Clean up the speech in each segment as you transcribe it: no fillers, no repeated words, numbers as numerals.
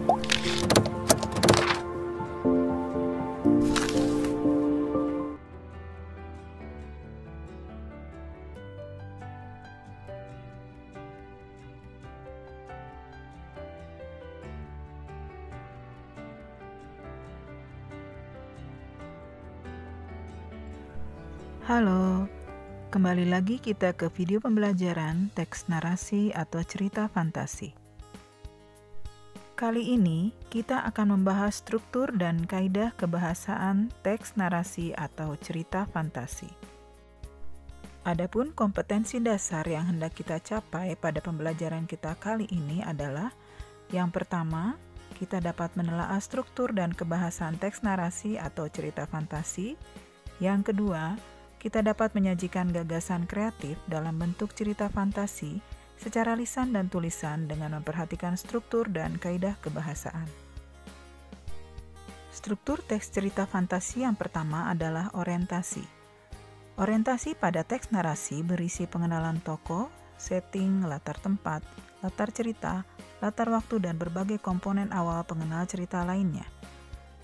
Halo, kembali lagi kita ke video pembelajaran teks narasi atau cerita fantasi. Kali ini kita akan membahas struktur dan kaidah kebahasaan teks narasi atau cerita fantasi. Adapun kompetensi dasar yang hendak kita capai pada pembelajaran kita kali ini adalah: yang pertama, kita dapat menelaah struktur dan kebahasan teks narasi atau cerita fantasi. Yang kedua, kita dapat menyajikan gagasan kreatif dalam bentuk cerita fantasi secara lisan dan tulisan dengan memperhatikan struktur dan kaidah kebahasaan. Struktur teks cerita fantasi yang pertama adalah orientasi. Orientasi pada teks narasi berisi pengenalan tokoh, setting, latar tempat, latar cerita, latar waktu, dan berbagai komponen awal pengenal cerita lainnya.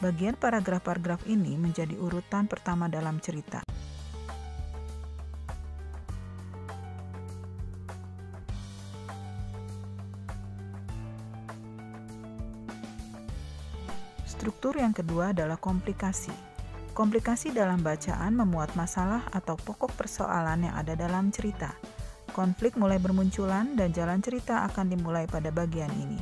Bagian paragraf-paragraf ini menjadi urutan pertama dalam cerita. Struktur yang kedua adalah komplikasi. Komplikasi dalam bacaan memuat masalah atau pokok persoalan yang ada dalam cerita. Konflik mulai bermunculan dan jalan cerita akan dimulai pada bagian ini.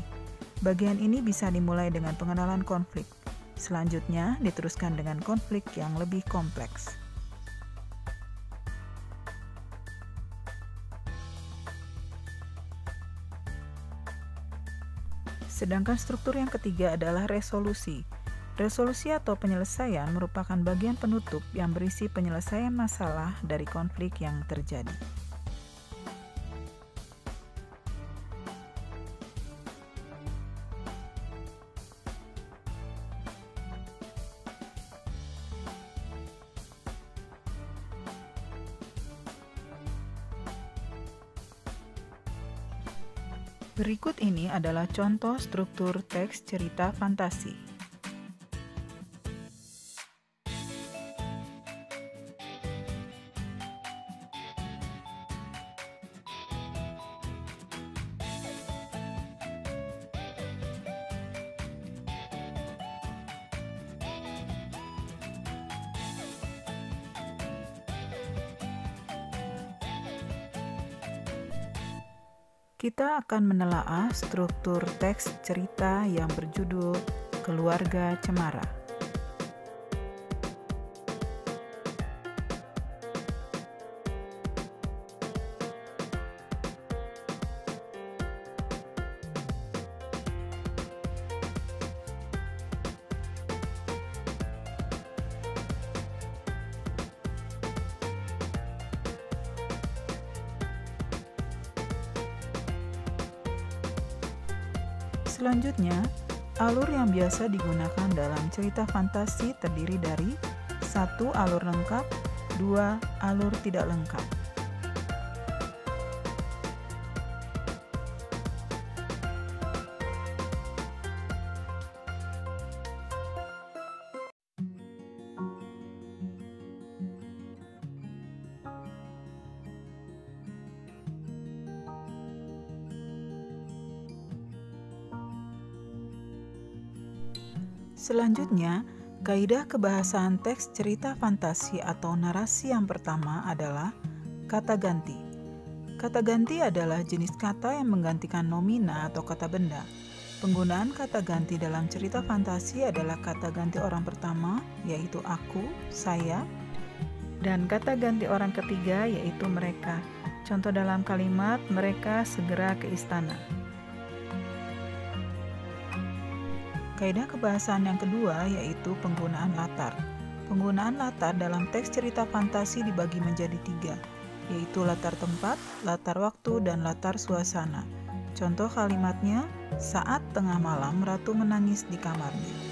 Bagian ini bisa dimulai dengan pengenalan konflik. Selanjutnya diteruskan dengan konflik yang lebih kompleks. Sedangkan struktur yang ketiga adalah resolusi. Resolusi atau penyelesaian merupakan bagian penutup yang berisi penyelesaian masalah dari konflik yang terjadi. Berikut ini adalah contoh struktur teks cerita fantasi. Kita akan menelaah struktur teks cerita yang berjudul Keluarga Cemara. Selanjutnya, alur yang biasa digunakan dalam cerita fantasi terdiri dari 1. Alur lengkap, 2. Alur tidak lengkap. Selanjutnya, kaidah kebahasaan teks cerita fantasi atau narasi yang pertama adalah kata ganti. Kata ganti adalah jenis kata yang menggantikan nomina atau kata benda. Penggunaan kata ganti dalam cerita fantasi adalah kata ganti orang pertama, yaitu aku, saya, dan kata ganti orang ketiga, yaitu mereka. Contoh dalam kalimat, mereka segera ke istana. Kaidah kebahasaan yang kedua yaitu penggunaan latar. Penggunaan latar dalam teks cerita fantasi dibagi menjadi 3, yaitu latar tempat, latar waktu, dan latar suasana. Contoh kalimatnya, saat tengah malam Ratu menangis di kamarnya.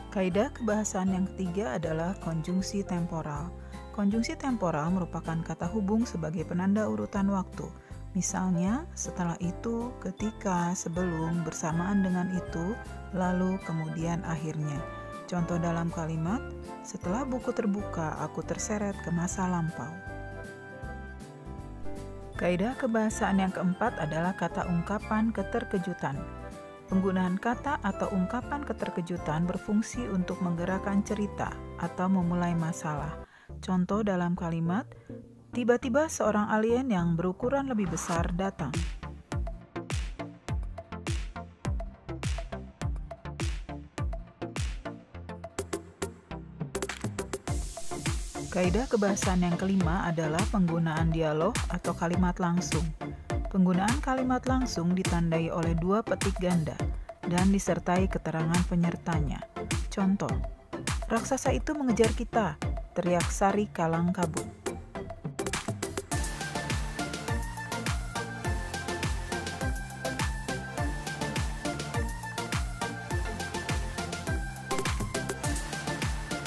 Kaidah kebahasaan yang ketiga adalah konjungsi temporal. Konjungsi temporal merupakan kata hubung sebagai penanda urutan waktu. Misalnya, setelah itu, ketika, sebelum, bersamaan dengan itu, lalu, kemudian, akhirnya. Contoh dalam kalimat, setelah buku terbuka, aku terseret ke masa lampau. Kaidah kebahasaan yang keempat adalah kata ungkapan keterkejutan. Penggunaan kata atau ungkapan keterkejutan berfungsi untuk menggerakkan cerita atau memulai masalah. Contoh dalam kalimat, tiba-tiba seorang alien yang berukuran lebih besar datang. Kaidah kebahasaan yang kelima adalah penggunaan dialog atau kalimat langsung. Penggunaan kalimat langsung ditandai oleh dua petik ganda dan disertai keterangan penyertanya. Contoh, raksasa itu mengejar kita, teriak Sari kalang kabut.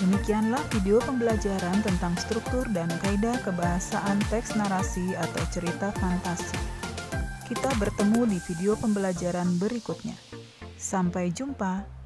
Demikianlah video pembelajaran tentang struktur dan kaidah kebahasaan teks narasi atau cerita fantasi. Kita bertemu di video pembelajaran berikutnya. Sampai jumpa.